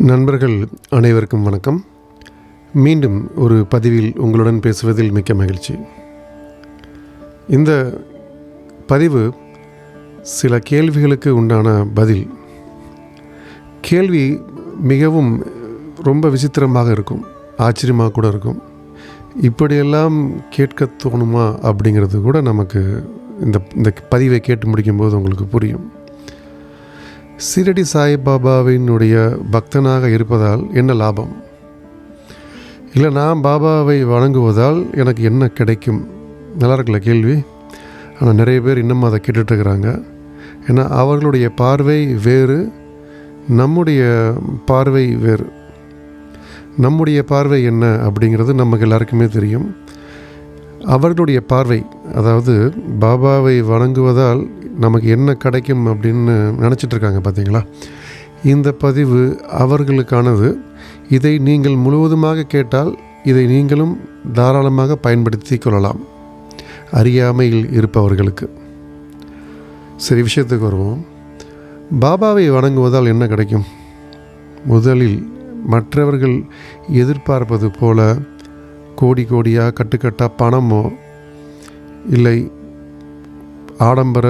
நண்பர்கள் அனைவருக்கும் வணக்கம். மீண்டும் ஒரு பதிவில் உங்களுடன் பேசுவதில் மிக்க மகிழ்ச்சி. இந்த பதிவு சில கேள்விகளுக்கு உண்டான பதில். கேள்வி மிகவும் ரொம்ப விசித்திரமாக இருக்கும், ஆச்சரியமாக கூட இருக்கும். இப்படியெல்லாம் கேட்க தோணுமா அப்படிங்கிறது கூட நமக்கு இந்த பதிவை கேட்டு முடிக்கும்போது உங்களுக்கு புரியும். ஷிரடி சாய்பாபாவினுடைய பக்தனாக இருப்பதால் என்ன லாபம்? இல்லை நான் பாபாவை வணங்குவதால் எனக்கு என்ன கிடைக்கும்? நல்லா இருக்குல்ல கேள்வி. ஆனால் நிறைய பேர் இன்னும் அதை கேட்டுட்ருக்கிறாங்க. ஏன்னா அவர்களுடைய பார்வை வேறு, நம்முடைய பார்வை வேறு. நம்முடைய பார்வை என்ன அப்படிங்கிறது நமக்கு எல்லாருக்குமே தெரியும். அவர்களுடைய பார்வை, அதாவது பாபாவை வணங்குவதால் நமக்கு என்ன கிடைக்கும் அப்படின்னு நினச்சிட்ருக்காங்க பார்த்தீங்களா? இந்த பதிவு அவர்களுக்கானது. இதை நீங்கள் முழுவதுமாக கேட்டால் இதை நீங்களும் தாராளமாக பயன்படுத்தி கொள்ளலாம், அறியாமையில் இருப்பவர்களுக்கு. சரி, விஷயத்துக்கு வருவோம். பாபாவை வணங்குவதால் என்ன கிடைக்கும்? முதலில் மற்றவர்கள் எதிர்பார்ப்பது போல கோடி கோடியாக கட்டுக்கட்டாக பணமோ இல்லை ஆடம்பர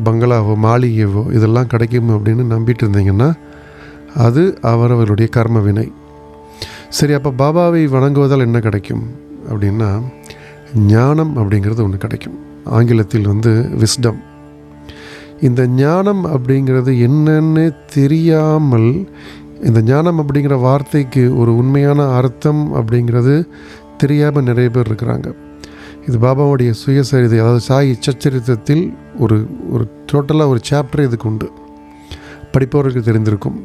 பங்களாவோ மாளிகையவோ இதெல்லாம் கிடைக்கும் அப்படின்னு நம்பிட்டு இருந்தீங்கன்னா அது அவரவர்களுடைய கர்ம வினை. சரி, அப்போ பாபாவை வணங்குவதால் என்ன கிடைக்கும் அப்படின்னா ஞானம் அப்படிங்கிறது ஒன்று கிடைக்கும். ஆங்கிலத்தில் விஸ்டம். இந்த ஞானம் அப்படிங்கிறது என்னன்னு தெரியாமல், இந்த ஞானம் அப்படிங்கிற வார்த்தைக்கு ஒரு உண்மையான அர்த்தம் அப்படிங்கிறது தெரியாமல் நிறைய பேர் இருக்கிறாங்க. இது பாபாவுடைய சுயசரிதை, அதாவது சாய் சச்சரித்தத்தில் ஒரு டோட்டலாக ஒரு சாப்டர் இதுக்கு உண்டு. படிப்பவர்களுக்கு தெரிந்திருக்கும்.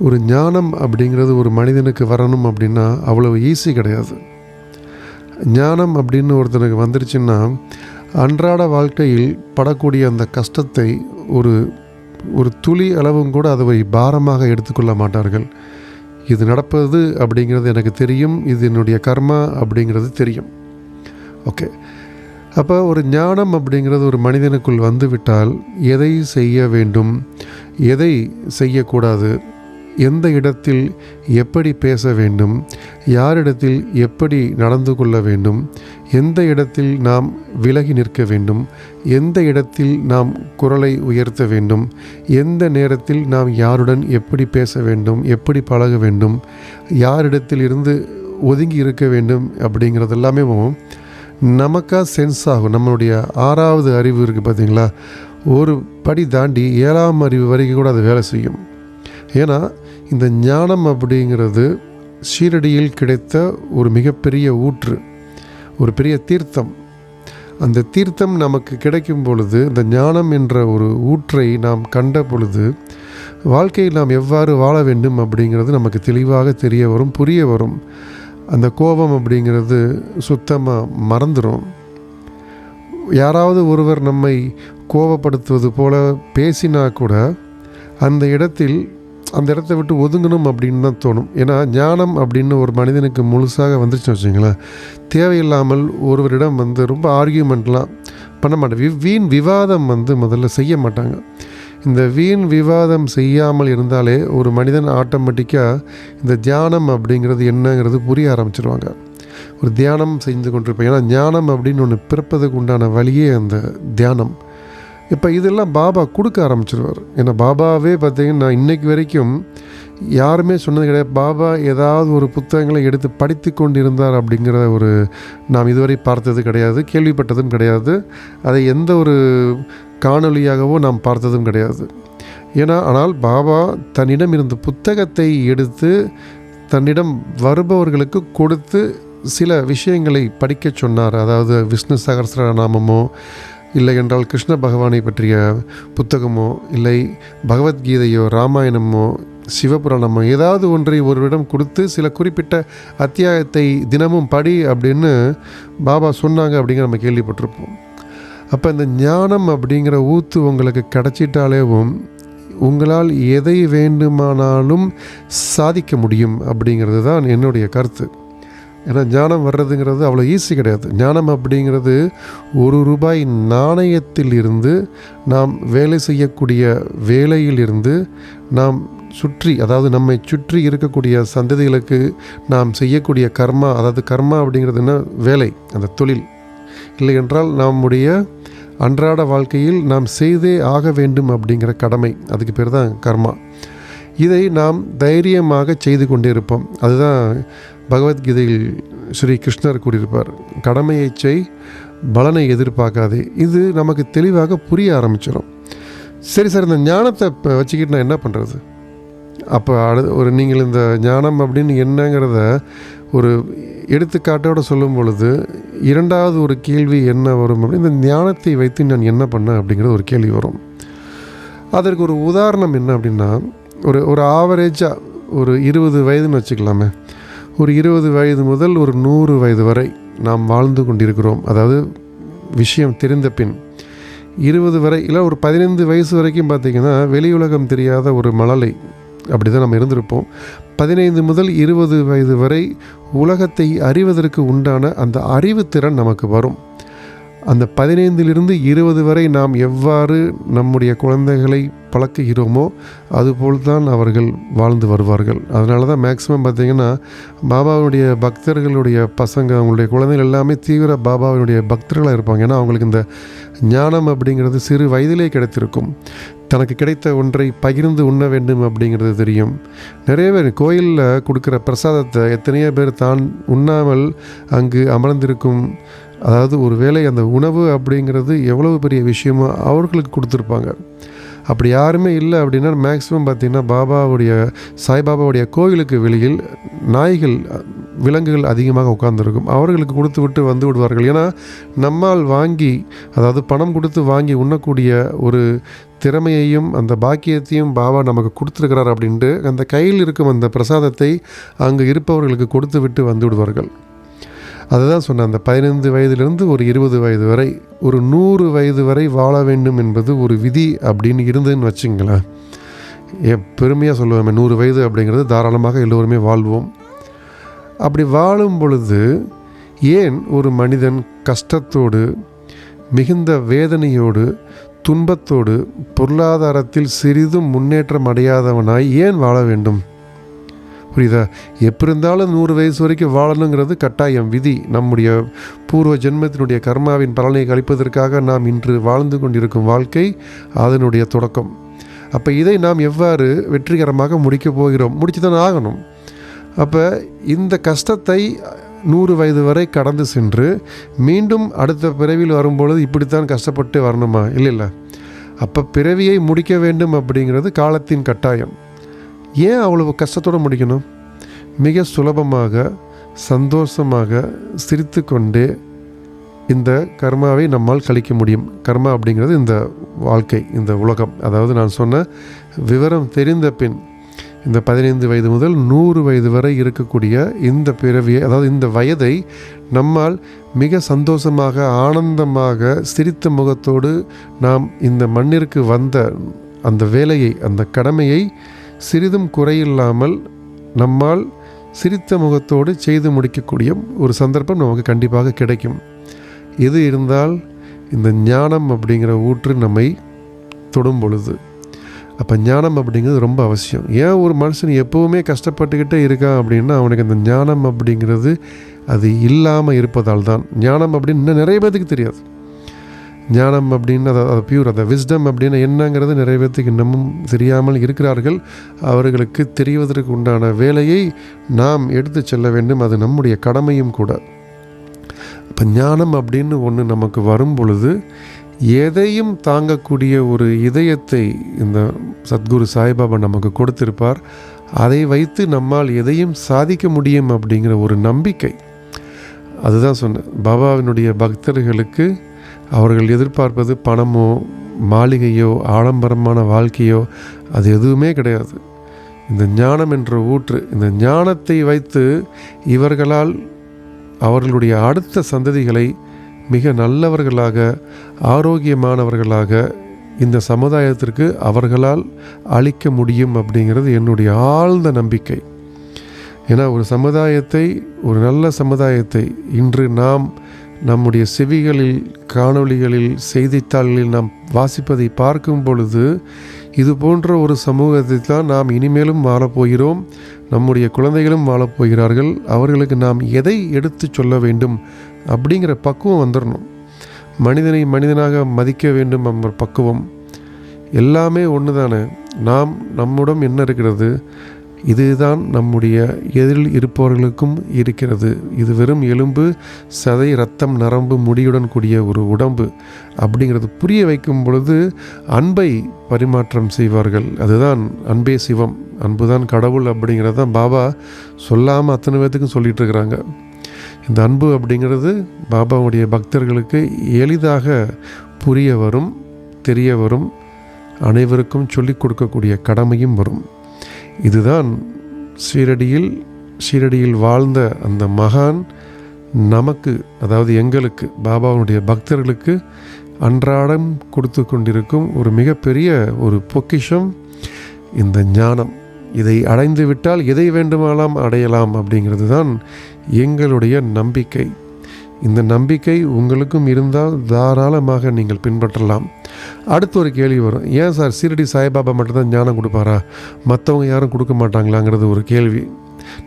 ஒரு ஞானம் அப்படிங்கிறது ஒரு மனிதனுக்கு வரணும் அப்படின்னா அவ்வளவு ஈஸி கிடையாது. ஞானம் அப்படின்னு ஒருத்தனுக்கு வந்துருச்சுன்னா அன்றாட வாழ்க்கையில் படக்கூடிய அந்த கஷ்டத்தை ஒரு துளி அளவும் கூட அதை பாரமாக எடுத்துக்கொள்ள மாட்டார்கள். இது நடப்பது அப்படிங்கிறது எனக்கு தெரியும், இது என்னுடைய கர்மா அப்படிங்கிறது தெரியும். ஓகே, அப்போ ஒரு ஞானம் அப்படிங்கிறது ஒரு மனிதனுக்குள் வந்துவிட்டால் எதை செய்ய வேண்டும், எதை செய்யக்கூடாது, எந்த இடத்தில் எப்படி பேச வேண்டும், யாரிடத்தில் எப்படி நடந்து கொள்ள வேண்டும், எந்த இடத்தில் நாம் விலகி நிற்க வேண்டும், எந்த இடத்தில் நாம் குரலை உயர்த்த வேண்டும், எந்த நேரத்தில் நாம் யாருடன் எப்படி பேச வேண்டும், எப்படி பழக வேண்டும், யாரிடத்தில் இருந்து ஒதுங்கி இருக்க வேண்டும் அப்படிங்கிறது எல்லாமே நமக்கா சென்ஸ் ஆகும். நம்மளுடைய 6வது அறிவு இருக்குது பார்த்தீங்களா, ஒரு படி தாண்டி 7ஆம் அறிவு வரைக்கும் கூட அது வேலை செய்யும். ஏன்னா இந்த ஞானம் அப்படிங்கிறது ஷீரடியில் கிடைத்த ஒரு மிகப்பெரிய ஊற்று, ஒரு பெரிய தீர்த்தம். அந்த தீர்த்தம் நமக்கு கிடைக்கும் பொழுது, இந்த ஞானம் என்ற ஒரு ஊற்றை நாம் கண்ட பொழுது வாழ்க்கையில் நாம் எவ்வாறு வாழ வேண்டும் அப்படிங்கிறது நமக்கு தெளிவாக தெரிய வரும், புரிய வரும். அந்த கோபம் அப்படிங்கிறது சுத்தமாக மறந்துடும். யாராவது ஒருவர் நம்மை கோபப்படுத்துவது போல பேசினா கூட அந்த இடத்தை விட்டு ஒதுங்கணும் அப்படின்னு தான் தோணும். ஏன்னா ஞானம் அப்படின்னு ஒரு மனிதனுக்கு முழுசாக வந்துருச்சுன்னு வச்சுங்களேன், தேவையில்லாமல் ஒருவரிடம் ரொம்ப ஆர்கியூமெண்ட்லாம் பண்ண மாட்டாங்க. வீண் விவாதம் முதல்ல செய்ய மாட்டாங்க. இந்த வீண் விவாதம் செய்யாமல் இருந்தாலே ஒரு மனிதன் ஆட்டோமேட்டிக்காக இந்த தியானம் அப்படிங்கிறது என்னங்கிறது புரிய ஆரம்பிச்சிருவாங்க. ஒரு தியானம் செஞ்சு கொண்டிருப்பேன். ஏன்னா ஞானம் அப்படின்னு ஒன்று பிறப்பதுக்கு உண்டான வழியே அந்த தியானம். இப்போ இதெல்லாம் பாபா கொடுக்க ஆரம்பிச்சிருவார். ஏன்னா பாபாவே பார்த்திங்கன்னா இன்றைக்கு வரைக்கும் யாருமே சொன்னது கிடையாது. பாபா ஏதாவது ஒரு புத்தகங்களை எடுத்து படித்து கொண்டிருந்தார் அப்படிங்கிற நாம் இதுவரை பார்த்தது கிடையாது, கேள்விப்பட்டதும் கிடையாது. அதை எந்த ஒரு காணொலியாகவோ நாம் பார்த்ததும் கிடையாது. ஆனால் பாபா தன்னிடம் இருந்த புத்தகத்தை எடுத்து தன்னிடம் வருபவர்களுக்கு கொடுத்து சில விஷயங்களை படிக்க சொன்னார். அதாவது விஷ்ணு சகஸ்ரநாமமோ இல்லை என்றால் கிருஷ்ண பகவானை பற்றிய புத்தகமோ இல்லை பகவத்கீதையோ ராமாயணமோ சிவபுராணமோ ஏதாவது ஒன்றை ஒருவரிடம் கொடுத்து சில குறிப்பிட்ட அத்தியாயத்தை தினமும் படி அப்படின்னு பாபா சொன்னாங்க அப்படிங்கிற நம்ம கேள்விப்பட்டிருப்போம். அப்போ இந்த ஞானம் அப்படிங்கிற ஊற்று உங்களுக்கு கிடச்சிட்டாலேவும் உங்களால் எதை வேண்டுமானாலும் சாதிக்க முடியும் அப்படிங்கிறது தான் என்னுடைய கருத்து. ஏன்னா ஞானம் வர்றதுங்கிறது அவ்வளோ ஈஸி கிடையாது. ஞானம் அப்படிங்கிறது ₹1 நாணயத்தில் இருந்து நாம் வேலை செய்யக்கூடிய வேலையிலிருந்து நாம் சுற்றி, அதாவது நம்மை சுற்றி இருக்கக்கூடிய சந்ததிகளுக்கு நாம் செய்யக்கூடிய கர்மா, அதாவது கர்மா அப்படிங்கிறது என்ன, வேலை, அந்த தொழில், இல்லை என்றால் நம்முடைய அன்றாட வாழ்க்கையில் நாம் செய்தே ஆக வேண்டும் அப்படிங்கிற கடமை, அதுக்கு பேர் தான் கர்மா. இதை நாம் தைரியமாக செய்து கொண்டே இருப்போம். அதுதான் பகவத்கீதையில் ஸ்ரீ கிருஷ்ணர் கூறியிருப்பார், கடமையை செய், பலனை எதிர்பார்க்காதே. இது நமக்கு தெளிவாக புரிய ஆரம்பிச்சிடும். சரி சார், இந்த ஞானத்தை வச்சுக்கிட்டு நான் என்ன பண்ணுறது? அப்போ நீங்கள் இந்த ஞானம் அப்படின்னு என்னங்கிறத ஒரு எடுத்துக்காட்டோடு சொல்லும் பொழுது இரண்டாவது ஒரு கேள்வி என்ன வரும் அப்படின்னு, இந்த ஞானத்தை வைத்து நான் என்ன பண்ணேன் அப்படிங்கிற ஒரு கேள்வி வரும். அதற்கு ஒரு உதாரணம் என்ன அப்படின்னா, ஒரு ஆவரேஜாக ஒரு 20 வயதுன்னு வச்சுக்கலாமே. ஒரு 20 வயது முதல் ஒரு 100 வயது வரை நாம் வாழ்ந்து கொண்டிருக்கிறோம். அதாவது விஷயம் தெரிந்த பின் 20 வரை, இல்லை ஒரு 15 வயசு வரைக்கும் பார்த்திங்கன்னா வெளி உலகம் தெரியாத ஒரு மழலை, அப்படி தான் நம்ம இருந்திருப்போம். 15 முதல் 20 வயது வரை உலகத்தை அறிவதற்கு உண்டான அந்த அறிவுத்திறன் நமக்கு வரும். அந்த 15லிருந்து 20 வரை நாம் எவ்வாறு நம்முடைய குழந்தைகளை பழக்குகிறோமோ அதுபோல் தான் அவர்கள் வாழ்ந்து வருவார்கள். அதனால தான் மேக்ஸிமம் பார்த்திங்கன்னா பாபாவுடைய பக்தர்களுடைய பசங்க, அவங்களுடைய குழந்தைகள் எல்லாமே தீவிர பாபாவினுடைய பக்தர்களாக இருப்பாங்க. ஏன்னா அவங்களுக்கு இந்த ஞானம் அப்படிங்கிறது சிறு வயதிலே கிடைத்திருக்கும். தனக்கு கிடைத்த ஒன்றை பகிர்ந்து உண்ண வேண்டும் அப்படிங்கிறது தெரியும். நிறைய பேர் கோயிலில் கொடுக்குற பிரசாதத்தை எத்தனையோ பேர் தான் உண்ணாமல் அங்கு அமர்ந்திருக்கும், அதாவது ஒரு வேளை அந்த உணவு அப்படிங்கிறது எவ்வளவு பெரிய விஷயமோ அவர்களுக்கு கொடுத்துருப்பாங்க. அப்படி யாருமே இல்லை அப்படின்னா மேக்ஸிமம் பார்த்திங்கன்னா பாபாவுடைய சாய்பாபாவுடைய கோவிலுக்கு வெளியில் நாய்கள், விலங்குகள் அதிகமாக உட்கார்ந்துருக்கும். அவர்களுக்கு கொடுத்து விட்டு வந்து விடுவார்கள். ஏன்னா நம்மால் வாங்கி, அதாவது பணம் கொடுத்து வாங்கி உண்ணக்கூடிய ஒரு திறமையையும் அந்த பாக்கியத்தையும் பாபா நமக்கு கொடுத்துருக்கிறார் அப்படின்ட்டு அந்த கையில் இருக்கும் அந்த பிரசாதத்தை அங்கு இருப்பவர்களுக்கு கொடுத்து விட்டு வந்து விடுவார்கள். அதுதான் சொன்னேன், அந்த 15 வயதிலிருந்து ஒரு 20 வயது வரை, ஒரு 100 வயது வரை வாழ வேண்டும் என்பது ஒரு விதி அப்படின்னு இருந்ததுன்னு வச்சுங்களேன். பெருமையாக சொல்லுவேன், 100 வயது அப்படிங்கிறது தாராளமாக எல்லோருமே வாழ்வோம். அப்படி வாழும் பொழுது ஏன் ஒரு மனிதன் கஷ்டத்தோடு, மிகுந்த வேதனையோடு, துன்பத்தோடு, பொருளாதாரத்தில் சிறிதும் முன்னேற்றம் அடையாதவனாய் ஏன் வாழ வேண்டும்? புரியுதா? எப்படி இருந்தாலும் 100 வயசு வரைக்கும் வாழணுங்கிறது கட்டாயம், விதி. நம்முடைய பூர்வ ஜென்மத்தினுடைய கர்மாவின் பலனை கழிப்பதற்காக நாம் இன்று வாழ்ந்து கொண்டிருக்கும் வாழ்க்கை அதனுடைய தொடக்கம். அப்போ இதை நாம் எவ்வாறு வெற்றிகரமாக முடிக்கப் போகிறோம்? முடிச்சு தான் ஆகணும். அப்போ இந்த கஷ்டத்தை 100 வயது வரை கடந்து சென்று மீண்டும் அடுத்த பிறவியில் வரும்பொழுது இப்படித்தான் கஷ்டப்பட்டு வரணுமா? இல்லை. அப்போ பிறவியை முடிக்க வேண்டும் அப்படிங்கிறது காலத்தின் கட்டாயம். ஏன் அவ்வளவு கஷ்டத்தோடு முடிக்கணும்? மிக சுலபமாக, சந்தோஷமாக, சிரித்து கொண்டே இந்த கர்மாவை நம்மால் கழிக்க முடியும். கர்மா அப்படிங்கிறது இந்த வாழ்க்கை, இந்த உலகம். அதாவது நான் சொன்ன விவரம் தெரிந்த பின் இந்த 15 வயது முதல் 100 வயது வரை இருக்கக்கூடிய இந்த பிறவியை, அதாவது இந்த வயதை நம்மால் மிக சந்தோஷமாக, ஆனந்தமாக, சிரித்த முகத்தோடு நாம் இந்த மண்ணிற்கு வந்த அந்த வேலையை, அந்த கடமையை சிறிதும் குறையில்லாமல் நம்மால் சிரித்த முகத்தோடு செய்து முடிக்கக்கூடிய ஒரு சந்தர்ப்பம் நமக்கு கண்டிப்பாக கிடைக்கும். இது இருந்தால் இந்த ஞானம் அப்படிங்கிற ஊற்று நம்மை தொடும் பொழுது, அப்போ ஞானம் அப்படிங்கிறது ரொம்ப அவசியம். ஏன் ஒரு மனுஷன் எப்போவுமே கஷ்டப்பட்டுக்கிட்டே இருக்கான் அப்படின்னா அவனுக்கு அந்த ஞானம் அப்படிங்கிறது அது இல்லாமல் இருப்பதால் தான். ஞானம் அப்படின்னு இன்னும் நிறைய பேருக்கு தெரியாது. ஞானம் அப்படின்னு அது பியூர், அந்த விஸ்டம் அப்படின்னு என்னங்கிறது நிறைய பேர்த்துக்கு இன்னமும் தெரியாமல் இருக்கிறார்கள். அவர்களுக்கு தெரிவதற்கு உண்டான வேலையை நாம் எடுத்து செல்ல வேண்டும். அது நம்முடைய கடமையும் கூட. இப்போ ஞானம் அப்படின்னு ஒன்று நமக்கு வரும் பொழுது எதையும் தாங்கக்கூடிய ஒரு இதயத்தை இந்த சத்குரு சாய்பாபா நமக்கு கொடுத்திருப்பார். அதை வைத்து நம்மால் எதையும் சாதிக்க முடியும் அப்படிங்கிற ஒரு நம்பிக்கை. அதுதான் சொன்னேன், பாபாவினுடைய பக்தர்களுக்கு அவர்கள் எதிர்பார்ப்பது பணமோ, மாளிகையோ, ஆடம்பரமான வாழ்க்கையோ அது எதுவுமே கிடையாது. இந்த ஞானம் என்ற ஊற்று, இந்த ஞானத்தை வைத்து இவர்களால் அவர்களுடைய அடுத்த சந்ததிகளை மிக நல்லவர்களாக, ஆரோக்கியமானவர்களாக இந்த சமுதாயத்திற்கு அவர்களால் அளிக்க முடியும் அப்படிங்கிறது என்னுடைய ஆழ்ந்த நம்பிக்கை. ஏன்னா ஒரு சமுதாயத்தை, ஒரு நல்ல சமுதாயத்தை இன்று நாம் நம்முடைய செவிகளில், காணொளிகளில், செய்தித்தாள்களில் நாம் வாசிப்பதை பார்க்கும் பொழுது இது போன்ற ஒரு சமூகத்தை தான் நாம் இனிமேலும் வாழப்போகிறோம். நம்முடைய குழந்தைகளும் வாழப்போகிறார்கள். அவர்களுக்கு நாம் எதை எடுத்து சொல்ல வேண்டும் அப்படிங்கிற பக்குவம் வந்துடணும். மனிதனை மனிதனாக மதிக்க வேண்டும் என்ற பக்குவம் எல்லாமே ஒன்று தானே. நம்முடன் என்ன இருக்கிறது, இதுதான் நம்முடைய எதிரில் இருப்பவர்களுக்கும் இருக்கிறது. இது வெறும் எலும்பு, சதை, இரத்தம், நரம்பு, முடியுடன் கூடிய ஒரு உடம்பு அப்படிங்கிறது புரிய வைக்கும் பொழுது அன்பை பரிமாற்றம் செய்வார்கள். அதுதான் அன்பே சிவம், அன்புதான் கடவுள் அப்படிங்கிறது தான் பாபா சொல்லாமல் அத்தனை பேர்த்துக்கும் சொல்லிகிட்டு இருக்கிறாங்க. இந்த அன்பு அப்படிங்கிறது பாபாவுடைய பக்தர்களுக்கு எளிதாக புரிய வரும், தெரிய வரும், அனைவருக்கும் சொல்லிக் கொடுக்கக்கூடிய கடமையும் வரும். இதுதான் ஷீரடியில் வாழ்ந்த அந்த மகான் நமக்கு, அதாவது எங்களுக்கு, பாபாவுடைய பக்தர்களுக்கு அன்றாடம் கொடுத்து கொண்டிருக்கும் ஒரு மிகப்பெரிய ஒரு பொக்கிஷம் இந்த ஞானம். இதை அடைந்து விட்டால் எதை வேண்டுமானாலும் அடையலாம் அப்படிங்கிறது தான் எங்களுடைய நம்பிக்கை. இந்த நம்பிக்கை உங்களுக்கும் இருந்தால் தாராளமாக நீங்கள் பின்பற்றலாம். அடுத்த ஒரு கேள்வி வரும், ஏன் சார் ஷீரடி சாய்பாபா மட்டும்தான் ஞானம் கொடுப்பாரா, மற்றவங்க யாரும் கொடுக்க மாட்டாங்களாங்கிறது ஒரு கேள்வி.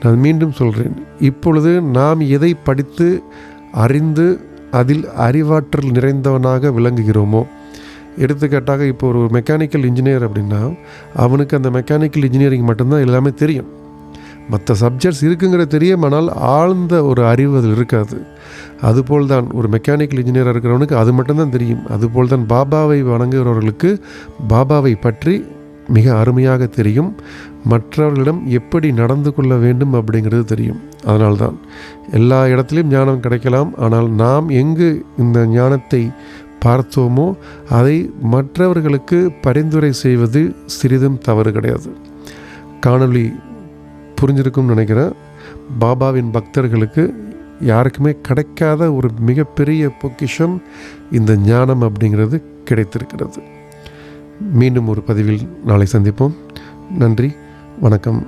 நான் மீண்டும் சொல்கிறேன், இப்பொழுது நாம் எதை படித்து அறிந்து அதில் அறிவாற்றல் நிறைந்தவனாக விளங்குகிறோமோ, எடுத்துக்காட்டாக இப்போ ஒரு மெக்கானிக்கல் இன்ஜினியர் அப்படின்னா அவனுக்கு அந்த மெக்கானிக்கல் இன்ஜினியரிங் மட்டும்தான் எல்லாமே தெரியும். மற்ற சப்ஜெக்ட்ஸ் இருக்குங்கிறது தெரியும், ஆனால் ஆழ்ந்த ஒரு அறிவு அதில் இருக்காது. அதுபோல் தான் ஒரு மெக்கானிக்கல் இன்ஜினியராக இருக்கிறவனுக்கு அது மட்டும்தான் தெரியும். அதுபோல் தான் பாபாவை வணங்குகிறவர்களுக்கு பாபாவை பற்றி மிக அருமையாக தெரியும். மற்றவர்களிடம் எப்படி நடந்து கொள்ள வேண்டும் அப்படிங்கிறது தெரியும். அதனால்தான் எல்லா இடத்துலையும் ஞானம் கிடைக்கலாம். ஆனால் நாம் எங்கு இந்த ஞானத்தை பார்த்தோமோ அதை மற்றவர்களுக்கு பரிந்துரை செய்வது சிறிதும் தவறு கிடையாது. காணொளி புரிஞ்சிருக்கும்னு நினைக்கிறேன். பாபாவின் பக்தர்களுக்கு யாருக்குமே கிடைக்காத ஒரு மிகப்பெரிய பொக்கிஷம் இந்த ஞானம் அப்படிங்கிறது கிடைத்திருக்கிறது. மீண்டும் ஒரு பதிவில் நாளை சந்திப்போம். நன்றி, வணக்கம்.